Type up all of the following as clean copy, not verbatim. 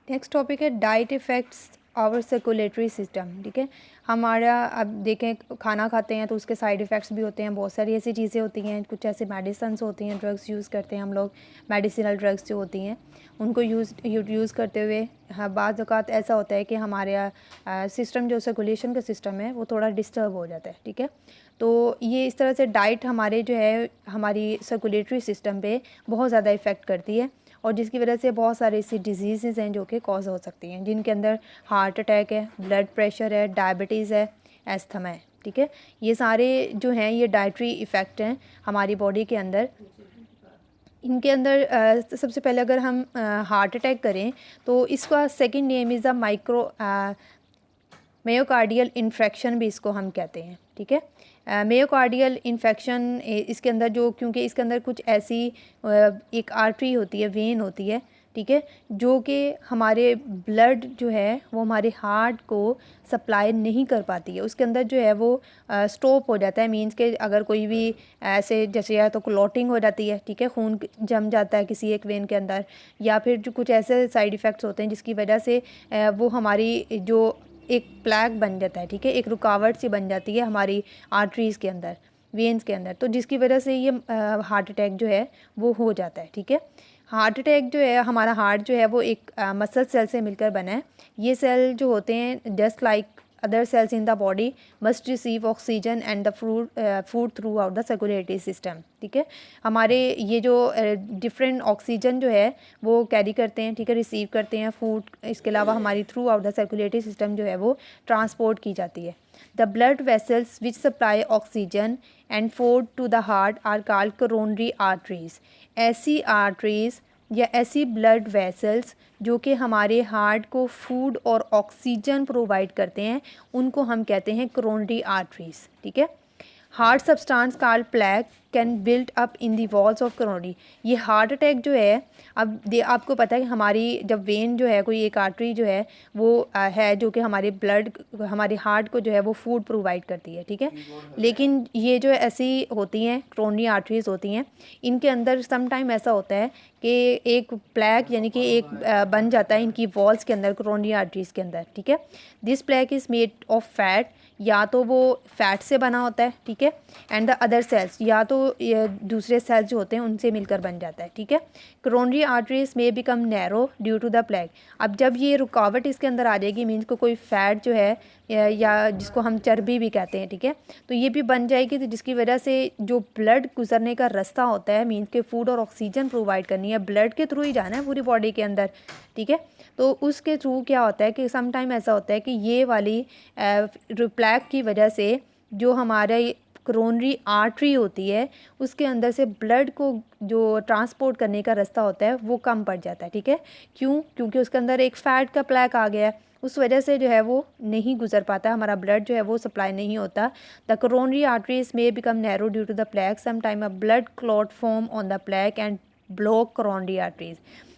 Next topic है diet affects our circulatory system. ठीक है, हमारा अब देखें खाना खाते हैं तो उसके साइड इफ़ेक्ट्स भी होते हैं, बहुत सारी ऐसी चीज़ें होती हैं, कुछ ऐसे मेडिसिन्स होती हैं, ड्रग्स यूज़ करते हैं हम लोग, मेडिसिनल ड्रग्स जो होती हैं उनको यूज़ करते हुए हाँ बाज़ औक़ात ऐसा होता है कि हमारे सिस्टम जो सर्कुलेशन का सिस्टम है वो थोड़ा डिस्टर्ब हो जाता है। ठीक है, तो ये इस तरह से डाइट हमारे जो है हमारी सर्कुलेटरी सिस्टम पे बहुत ज़्यादा इफ़ेक्ट करती है और जिसकी वजह से बहुत सारी ऐसी डिजीज़ हैं जो कि कॉज हो सकती हैं, जिनके अंदर हार्ट अटैक है, ब्लड प्रेशर है, डायबिटीज़ है, एस्थमा है। ठीक है, ये सारे जो हैं ये डाइटरी इफ़ेक्ट हैं हमारी बॉडी के अंदर। इनके अंदर सबसे पहले अगर हम हार्ट अटैक करें तो इसका second name is the myocardial infection भी इसको हम कहते हैं। ठीक है, मायोकार्डियल इन्फेक्शन इसके अंदर जो क्योंकि इसके अंदर कुछ ऐसी एक आर्टरी होती है, वेन होती है, ठीक है, जो कि हमारे ब्लड जो है वो हमारे हार्ट को सप्लाई नहीं कर पाती है, उसके अंदर जो है वो स्टॉप हो जाता है। मींस के अगर कोई भी ऐसे जैसे या तो क्लॉटिंग हो जाती है, ठीक है, खून जम जाता है किसी एक वेन के अंदर, या फिर जो कुछ ऐसे साइड इफ़ेक्ट्स होते हैं जिसकी वजह से वो हमारी जो एक प्लैग बन जाता है, ठीक है, एक रुकावट सी बन जाती है हमारी आर्टरीज़ के अंदर, वेन्स के अंदर, तो जिसकी वजह से ये हार्ट अटैक जो है वो हो जाता है। ठीक है, हार्ट अटैक जो है हमारा हार्ट जो है वो एक मसल सेल से मिलकर बना है। ये सेल जो होते हैं just like other sales in the body must receive oxygen and the food through out the circulatory system. ठीक है, हमारे ये जो डिफरेंट ऑक्सीजन जो है वो कैरी करते हैं, ठीक है, रिसीव करते हैं फूड, इसके अलावा हमारी throughout the circulatory system जो है वो ट्रांसपोर्ट की जाती है। The blood vessels which supply oxygen and food to the heart are called coronary arteries. ऐसी आर्टरीज या ऐसी ब्लड वेसल्स जो कि हमारे हार्ट को फूड और ऑक्सीजन प्रोवाइड करते हैं उनको हम कहते हैं कोरोनरी आर्टरीज। ठीक है, heart substance called plaque can build up in the walls of coronary. ये हार्ट अटैक जो है, अब आपको पता है कि हमारी जब वेन जो है कोई एक आर्टरी जो है वो है जो कि हमारे ब्लड हमारे हार्ट को जो है वो फूड प्रोवाइड करती है। ठीक है, लेकिन ये जो ऐसी होती हैं कोरोनरी आर्टरीज होती हैं, इनके अंदर सम टाइम ऐसा होता है कि एक प्लैक यानी कि एक बन जाता है इनकी वॉल्स के अंदर, कोरोनरी आर्टरीज के अंदर। ठीक है, this plaque is made of fat, या तो वो फैट से बना होता है, ठीक है, एंड द अदर सेल्स, या तो दूसरे सेल्स जो होते हैं उनसे मिलकर बन जाता है। ठीक है, कोरोनरी आर्टरीज में become narrow due to the plaque. अब जब ये रुकावट इसके अंदर आ जाएगी, मीन्स को कोई फैट जो है या जिसको हम चर्बी भी कहते हैं, ठीक है, तो ये भी बन जाएगी, तो जिसकी वजह से जो ब्लड गुजरने का रास्ता होता है, मीन्स के फूड और ऑक्सीजन प्रोवाइड करनी है, ब्लड के थ्रू ही जाना है पूरी बॉडी के अंदर। ठीक है, तो उसके थ्रू क्या होता है कि सम टाइम ऐसा होता है कि ये वाली प्लैक की वजह से जो हमारे कोरोनरी आर्टरी होती है उसके अंदर से ब्लड को जो ट्रांसपोर्ट करने का रास्ता होता है वो कम पड़ जाता है। ठीक है, क्यों? क्योंकि उसके अंदर एक फ़ैट का प्लैक आ गया है, उस वजह से जो है वो नहीं गुजर पाता, हमारा ब्लड जो है वो सप्लाई नहीं होता। द कोरोनरी आर्टरीज में become narrow due to the plaque, some time a blood clot form on the plaque and block coronary arteries.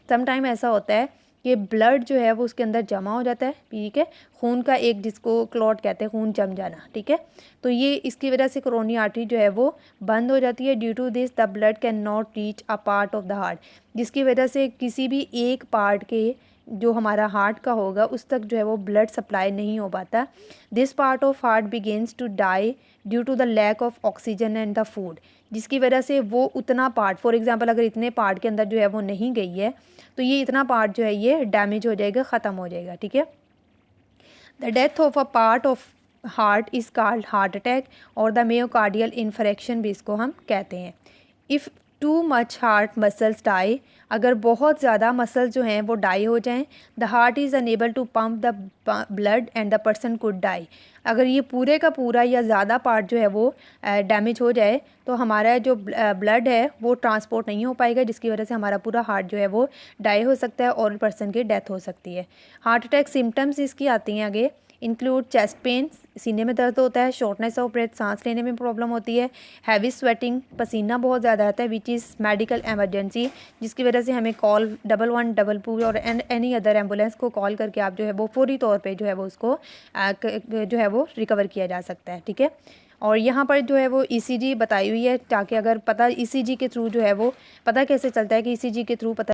Some time ऐसा होता है कि ब्लड जो है वो उसके अंदर जमा हो जाता है, ठीक है, खून का एक जिसको क्लॉट कहते हैं, खून जम जाना। ठीक है, तो ये इसकी वजह से कोरोनरी आर्टरी जो है वो बंद हो जाती है। Due to this the blood can not reach a part of the heart, जिसकी वजह से किसी भी एक पार्ट के जो हमारा हार्ट का होगा उस तक जो है वो ब्लड सप्लाई नहीं हो पाता। This part of heart begins to die due to the lack of oxygen and the food, जिसकी वजह से वो उतना पार्ट, फॉर एग्जांपल अगर इतने पार्ट के अंदर जो है वो नहीं गई है तो ये इतना पार्ट जो है ये डैमेज हो जाएगा, ख़त्म हो जाएगा। ठीक है, the death of a part of heart is called heart attack और द मायोकार्डियल इन्फेक्शन भी इसको हम कहते हैं। If too much heart muscles die, अगर बहुत ज़्यादा मसल जो हैं वो डाई हो जाएं, the heart is unable to pump the blood and the person could die. अगर ये पूरे का पूरा या ज़्यादा पार्ट जो है वो डैमेज हो जाए तो हमारा जो ब्लड है वो ट्रांसपोर्ट नहीं हो पाएगा, जिसकी वजह से हमारा पूरा हार्ट जो है वो डाई हो सकता है और पर्सन की डेथ हो सकती है। हार्ट अटैक सिम्टम्स इसकी आती हैं आगे, इंक्लूड चेस्ट पेन, सीने में दर्द होता है, शॉर्टनेस ऑफ ब्रेथ, सांस लेने में प्रॉब्लम होती है, हैवी स्वेटिंग, पसीना बहुत ज़्यादा आता है, विच इज़ मेडिकल एमरजेंसी, जिसकी वजह से हमें कॉल 1122 और एनी अदर एम्बुलेंस को कॉल करके आप जो है वो फौरी तौर पे जो है वो उसको जो है वो रिकवर किया जा सकता है। ठीक है, और यहाँ पर जो है वो ईसीजी बताई हुई है, ताकि अगर पता ईसीजी के थ्रू जो है वो पता कैसे चलता है कि ईसीजी के थ्रू पता